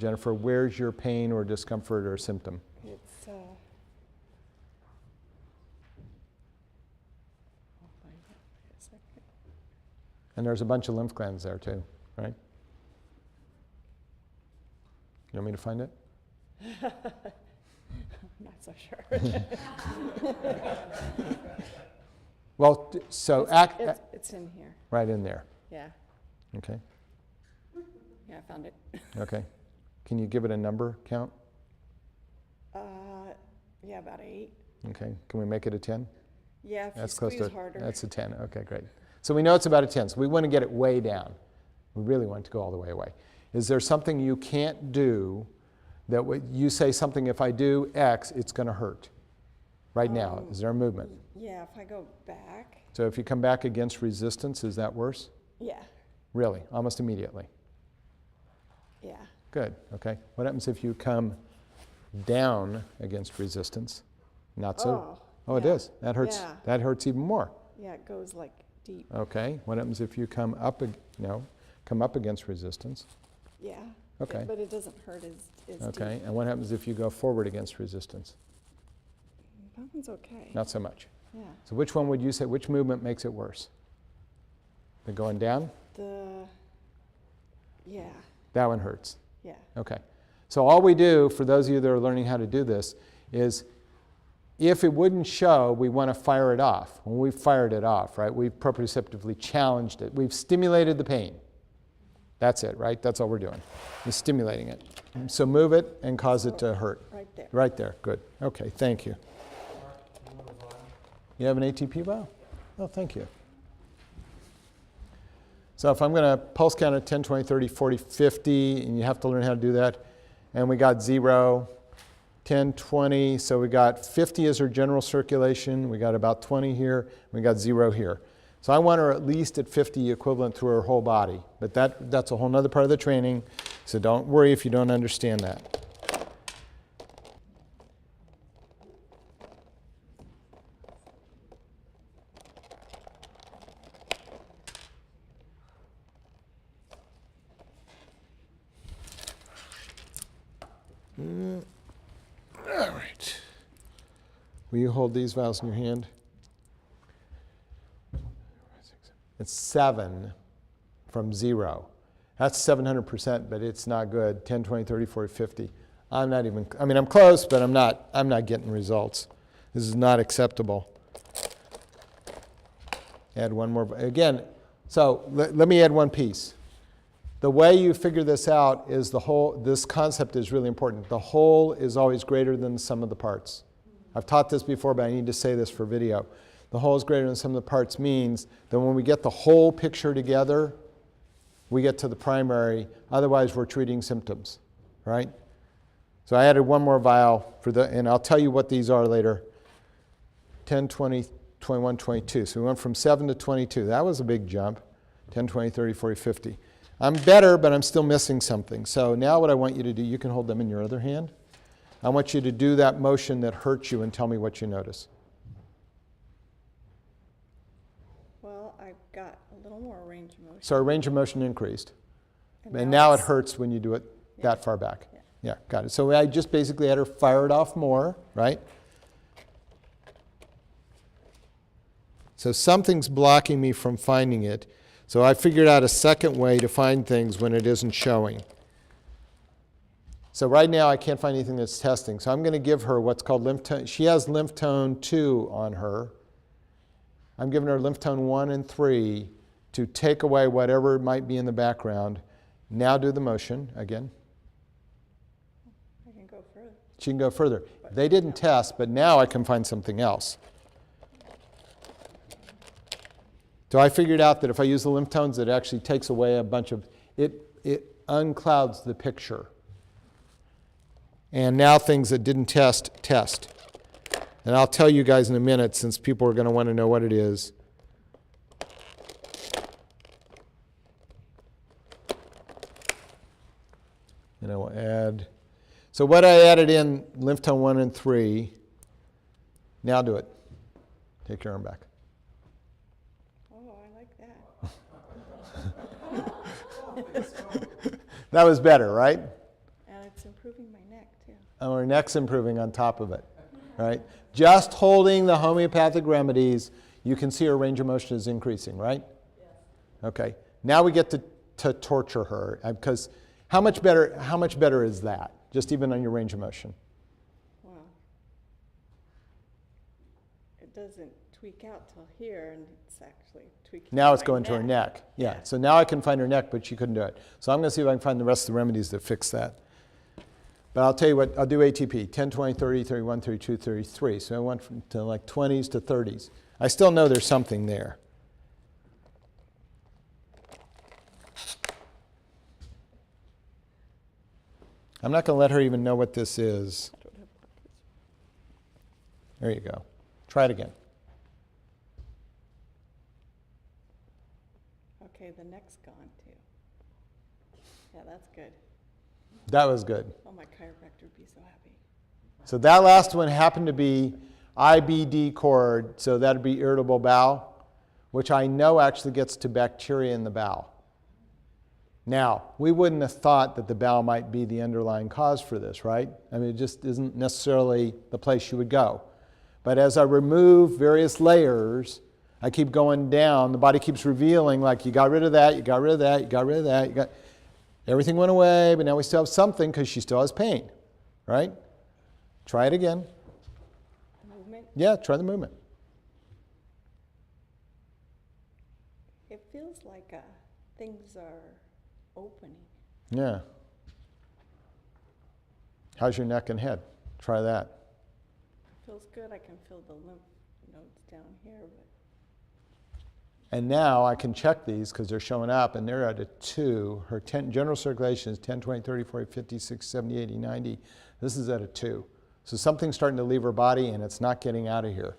Jennifer, where's your pain or discomfort or symptom? It's, I'll find it. Wait a second. And there's a bunch of lymph glands there too, right? You want me to find it? I'm not so sure. Well, so it's in here. right in there. Yeah. Okay. Yeah, I found it. Okay. Can you give it a number count? Yeah, about 8. Okay. Can we make it a 10? Yeah, if That's you close squeeze to harder. That's a 10. Okay, great. So we know it's about a 10. So we want to get it way down. We really want it to go all the way away. Is there something you can't do that you say something, if I do X, it's going to hurt? Right now, is there a movement? Yeah, if I go back. So if you come back against resistance, is that worse? Yeah. Really? Almost immediately? Yeah. Good. Okay. What happens if you come down against resistance? Not so. Oh, it yeah. is. That hurts. Yeah. That hurts even more. Yeah, it goes like deep. Okay. What happens if you come up? Come up against resistance? Yeah. Okay. But it doesn't hurt as Okay. deep. And what happens if you go forward against resistance? That one's okay. Not so much. Yeah. So which one would you say? Which movement makes it worse? The going down? Yeah. That one hurts. Yeah. Okay. So all we do, for those of you that are learning how to do this, is if it wouldn't show, we want to fire it off. When we've fired it off, right, we've proprioceptively challenged it. We've stimulated the pain. That's it, right? That's all we're doing, is stimulating it. So move it and cause it to hurt. Right there. Right there. Good. Okay, thank you. You have an ATP vial? Oh, thank you. So if I'm going to pulse count at 10, 20, 30, 40, 50, and you have to learn how to do that, and we got 0, 10, 20, so we got 50 as our general circulation, we got about 20 here, we got 0 here. So I want her at least at 50 equivalent through her whole body, but that's a whole other part of the training, so don't worry if you don't understand that. All right. Will you hold these vials in your hand? It's 7 from 0. That's 700%, but it's not good. 10, 20, 30, 40, 50. I'm not even, I mean, I'm close, but I'm not getting results. This is not acceptable. Add one more. Again, so let me add one piece. The way you figure this out is this concept is really important. The whole is always greater than the sum of the parts. I've taught this before, but I need to say this for video. The whole is greater than the sum of the parts means that when we get the whole picture together, we get to the primary. Otherwise, we're treating symptoms, right? So I added one more vial and I'll tell you what these are later. 10, 20, 21, 22. So we went from 7 to 22. That was a big jump. 10, 20, 30, 40, 50. I'm better, but I'm still missing something. So now what I want you to do, you can hold them in your other hand. I want you to do that motion that hurts you and tell me what you notice. Well, I got a little more range of motion. So our range of motion increased. And now now it hurts when you do it that far back. Yeah. Yeah, got it. So I just basically had her fire it off more, right? So something's blocking me from finding it. So I figured out a second way to find things when it isn't showing. So right now I can't find anything that's testing. So I'm going to give her what's called lymph tone. She has lymph tone 2 on her. I'm giving her lymph tone 1 and 3 to take away whatever might be in the background. Now do the motion again. I can go further. She can go further. They didn't test, but now I can find something else. So I figured out that if I use the lymph tones, it actually takes away a bunch of, it unclouds the picture. And now things that didn't test. And I'll tell you guys in a minute, since people are going to want to know what it is. And I will add, so what I added in lymph tone 1 and 3, now do it. Take your arm back. Oh, I like that. That was better, right? And And her neck's improving on top of it, right? Just holding the homeopathic remedies, you can see her range of motion is increasing, right? Yes. Okay. Now we get to torture her, because how much better is that, just even on your range of motion? Wow. It doesn't tweak out till here, and it's actually tweaking. Now it's going to her neck. Yeah. So now I can find her neck, but she couldn't do it. So I'm going to see if I can find the rest of the remedies that fix that. But I'll tell you what, I'll do ATP, 10, 20, 30, 31, 32, 33. So I went from to like 20s to 30s. I still know there's something there. I'm not going to let her even know what this is. There you go. Try it again. Okay, the neck's gone too. Yeah, that's good. That was good. Oh, my chiropractor would be so happy. So that last one happened to be IBD cord, so that would be irritable bowel, which I know actually gets to bacteria in the bowel. Now, we wouldn't have thought that the bowel might be the underlying cause for this, right? I mean, it just isn't necessarily the place you would go. But as I remove various layers, I keep going down, the body keeps revealing, like, you got rid of that, you got rid of that, you got rid of that, everything went away, but now we still have something because she still has pain, right? Try it again. Movement? Yeah, try the movement. It feels like things are opening. Yeah. How's your neck and head? Try that. Feels good. I can feel the lymph nodes down here. But And now I can check these because they're showing up, and they're at a 2. Her general circulation is 10, 20, 30, 40, 50, 60, 70, 80, 90. This is at a 2. So something's starting to leave her body, and it's not getting out of here.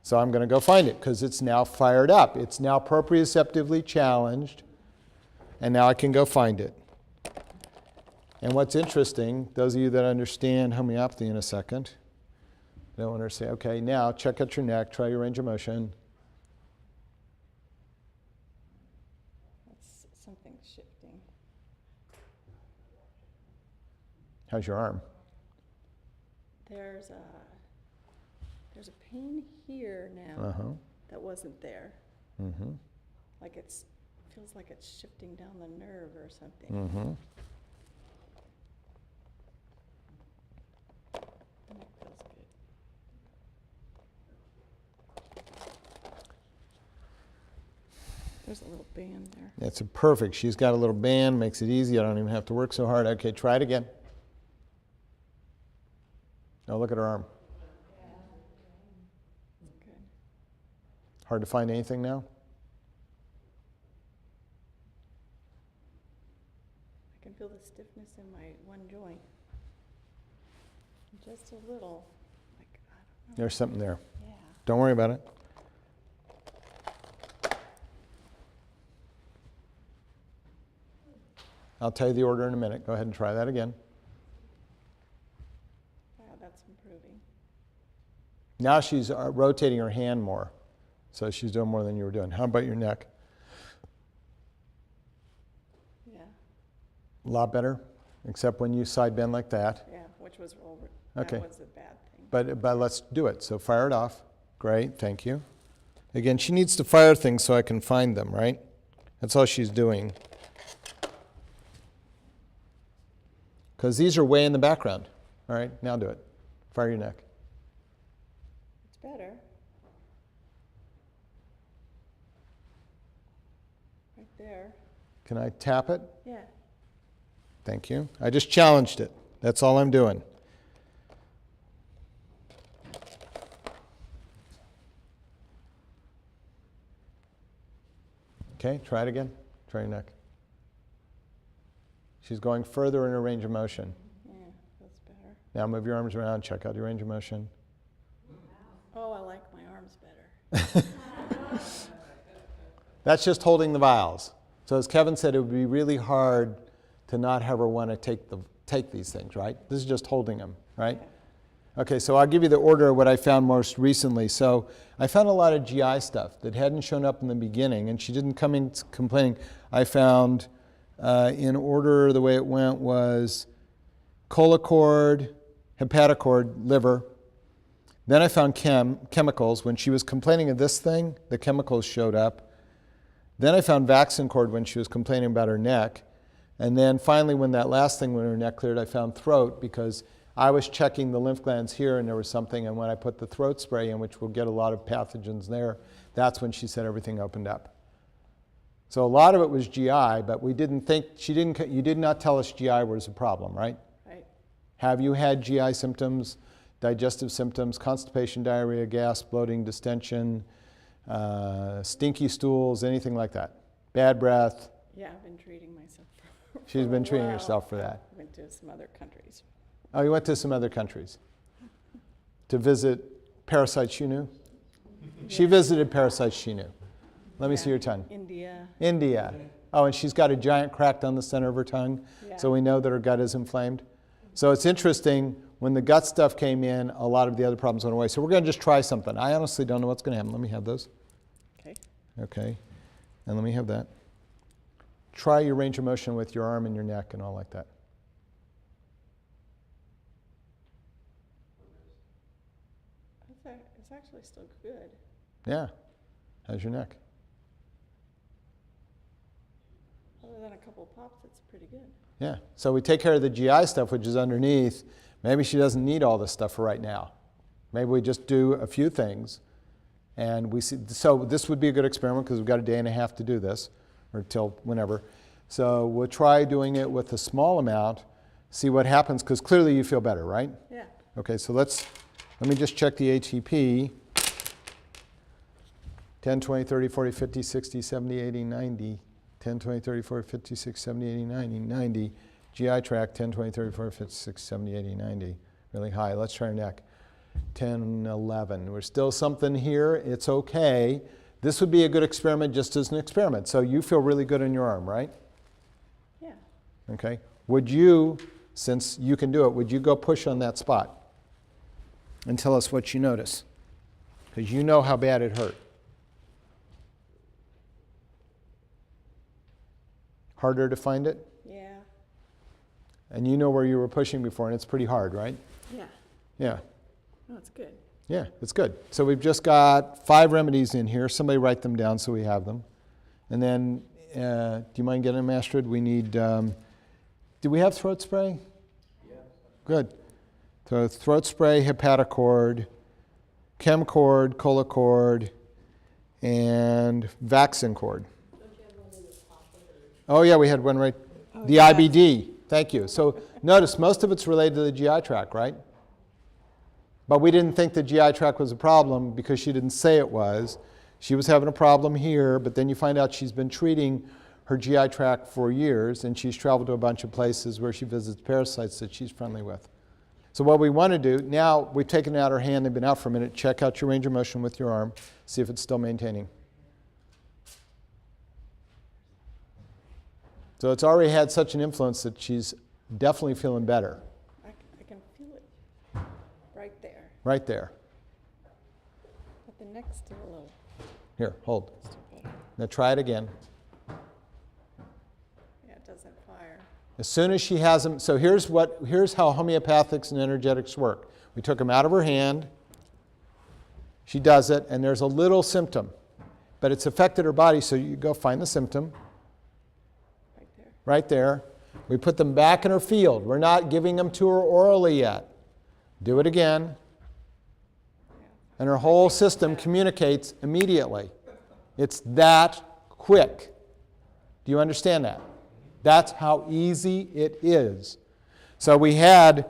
So I'm going to go find it because it's now fired up. It's now proprioceptively challenged, and now I can go find it. And what's interesting, those of you that understand homeopathy in a second, I don't want to say, okay, now check out your neck, try your range of motion. something's shifting. How's your arm? There's a pain here now that wasn't there. Mm-hmm. Like feels like it's shifting down the nerve or something. Mm-hmm. The neck feels good. There's a little band there. That's perfect. She's got a little band, makes it easy. I don't even have to work so hard. Okay, try it again. Oh, look at her arm. Good. Hard to find anything now? I can feel the stiffness in my one joint. Just a little. Like, I don't know. There's something there. Yeah. Don't worry about it. I'll tell you the order in a minute. Go ahead and try that again. Wow, that's improving. Now she's rotating her hand more. So she's doing more than you were doing. How about your neck? Yeah. A lot better, except when you side bend like that. Yeah, which was over. Okay. That was a bad thing. But let's do it. So fire it off. Great, thank you. Again, she needs to fire things so I can find them, right? That's all she's doing. Because these are way in the background. All right, now do it. Fire your neck. It's better. Right there. Can I tap it? Yeah. Thank you. I just challenged it. That's all I'm doing. Okay, try it again. Try your neck. She's going further in her range of motion. Yeah, that's better. Now move your arms around, check out your range of motion. Oh, I like my arms better. That's just holding the vials. So as Kevin said, it would be really hard to not have her want to take these things, right? This is just holding them, right? Okay, so I'll give you the order of what I found most recently. So I found a lot of GI stuff that hadn't shown up in the beginning, and she didn't come in complaining. I found, in order, the way it went was colocord, hepatic cord, liver. Then I found chemicals. When she was complaining of this thing, the chemicals showed up. Then I found vaccine cord when she was complaining about her neck. And then finally, when that last thing, when her neck cleared, I found throat because I was checking the lymph glands here and there was something. And when I put the throat spray in, which will get a lot of pathogens there, that's when she said everything opened up. So a lot of it was GI, but we didn't think, you did not tell us GI was a problem, right? Right. Have you had GI symptoms, digestive symptoms, constipation, diarrhea, gas, bloating, distension, stinky stools, anything like that? Bad breath? Yeah, I've been treating myself for She's been a treating while. herself for that. I went to some other countries. Oh, you went to some other countries to visit parasites you knew? She visited parasites she knew. Let me see your tongue. India. India. Oh, and she's got a giant crack down the center of her tongue, Yeah. so we know that her gut is inflamed. So it's interesting, when the gut stuff came in, a lot of the other problems went away. So we're going to just try something. I honestly don't know what's going to happen. Let me have those. Okay. Okay. And let me have that. Try your range of motion with your arm and your neck and all like that. It's actually still good. Yeah. How's your neck? Other than a couple pops, it's pretty good. Yeah. So we take care of the GI stuff, which is underneath. Maybe she doesn't need all this stuff for right now. Maybe we just do a few things. And we see, so this would be a good experiment because we've got a day and a half to do this, or till whenever. So we'll try doing it with a small amount, see what happens, because clearly you feel better, right? Yeah. Okay, so let me just check the ATP. 10, 20, 30, 40, 50, 60, 70, 80, 90. 10, 20, 30, 40, 50, 60, 70, 80, 90, 90. GI tract, 10, 20, 30, 40, 50, 60, 70, 80, 90. Really high. Let's try our neck. 10, 11. We're still something here. It's okay. This would be a good experiment just as an experiment. So you feel really good in your arm, right? Yeah. Okay. Would you, since you can do it, would you go push on that spot and tell us what you notice? Because you know how bad it hurt. Harder to find it? Yeah. And you know where you were pushing before, and it's pretty hard, right? Yeah. Yeah. No, it's good. Yeah, it's good. So we've just got 5 remedies in here. Somebody write them down so we have them. And then, do you mind getting them, Astrid? We need, do we have throat spray? Yeah. Good. So throat spray, hepatic cord, chem cord, colocord, and vaccine cord. Oh yeah, we had one right. The yeah. IBD. Thank you. So notice most of it's related to the GI tract, right? But we didn't think the GI tract was a problem because she didn't say it was. She was having a problem here, but then you find out she's been treating her GI tract for years, and she's traveled to a bunch of places where she visits parasites that she's friendly with. So what we want to do, now we've taken it out her hand, they've been out for a minute, check out your range of motion with your arm, see if it's still maintaining. So it's already had such an influence that she's definitely feeling better. I can feel it right there. Right there. But the neck's still low. Here, hold. Now try it again. Yeah, it doesn't fire. As soon as she has them, so here's how homeopathics and energetics work. We took them out of her hand. She does it, and there's a little symptom. But it's affected her body, so you go find the symptom. Right there. We put them back in her field. We're not giving them to her orally yet. Do it again. And her whole system communicates immediately. It's that quick. Do you understand that? That's how easy it is. So we had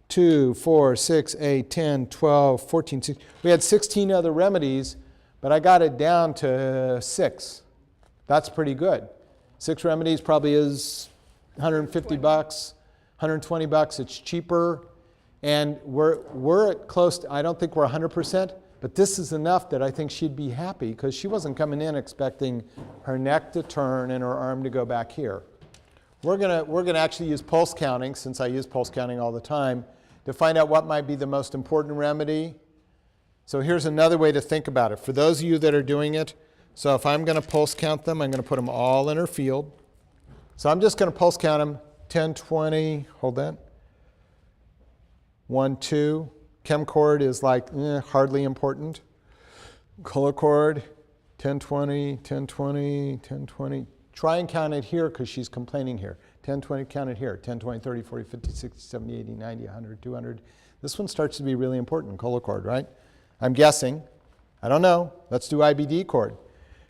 2, 4, 6, 8, 10, 12, 14, 16. We had 16 other remedies, but I got it down to 6. That's pretty good. 6 remedies probably is $150, $120. It's cheaper. And we're at close to, I don't think we're 100%, but this is enough that I think she'd be happy because she wasn't coming in expecting her neck to turn and her arm to go back here. We're gonna actually use pulse counting, since I use pulse counting all the time, to find out what might be the most important remedy. So here's another way to think about it. For those of you that are doing it, so if I'm going to pulse count them, I'm going to put them all in her field. So I'm just going to pulse count them 10, 20, hold that. 1, 2. Chem cord is like hardly important. Color cord, 10, 20, 10, 20, 10, 20. Try and count it here because she's complaining here. 10, 20, count it here. 10, 20, 30, 40, 50, 60, 70, 80, 90, 100, 200. This one starts to be really important, color cord, right? I'm guessing. I don't know. Let's do IBD cord.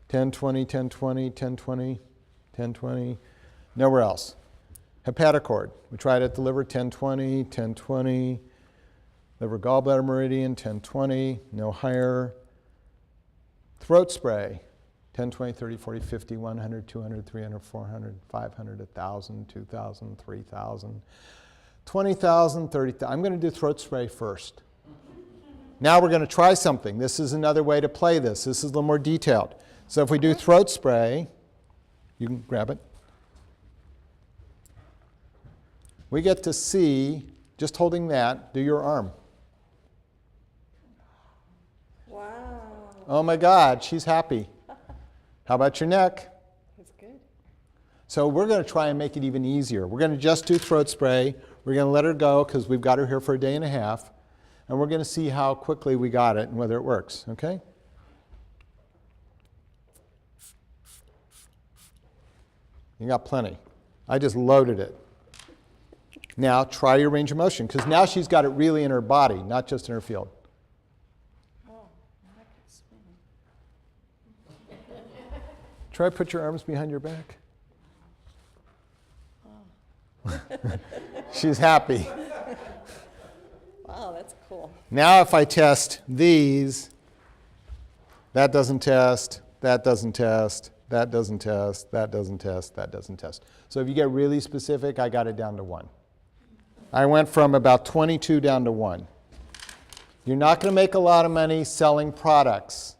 10, 20, 10, 20, 10, 20, 10, 20. Nowhere else. Hepatic cord. We tried at the liver, 10, 20, 10, 20. Liver gallbladder meridian, 10, 20. No higher. Throat spray. 10, 20, 30, 40, 50, 100, 200, 300, 400, 500, 1,000, 2,000, 3,000, 20,000, 30,000. I'm going to do throat spray first. Now we're going to try something. This is another way to play this. This is a little more detailed. So if we do throat spray, you can grab it. We get to see, just holding that, do your arm. Wow. Oh my God, she's happy. How about your neck? That's good. So we're going to try and make it even easier. We're going to just do throat spray. We're going to let her go because we've got her here for a day and a half. And we're going to see how quickly we got it and whether it works, okay? You got plenty. I just loaded it. Now try your range of motion because now she's got it really in her body, not just in her field. Try put your arms behind your back. Oh. She's happy. Wow, that's cool. Now if I test these, that doesn't test, that doesn't test, that doesn't test, that doesn't test, that doesn't test. So if you get really specific, I got it down to 1. I went from about 22 down to 1. You're not going to make a lot of money selling products.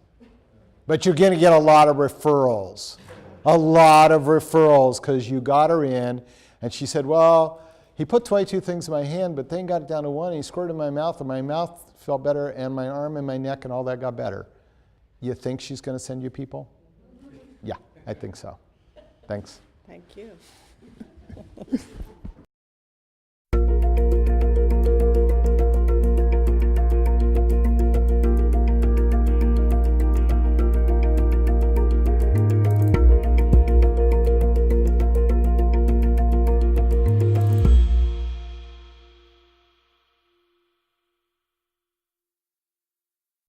But you're going to get a lot of referrals. A lot of referrals because you got her in and she said, well, he put 22 things in my hand, but then got it down to 1 and he squirted in my mouth and my mouth felt better and my arm and my neck and all that got better. You think she's going to send you people? Yeah, I think so. Thanks. Thank you.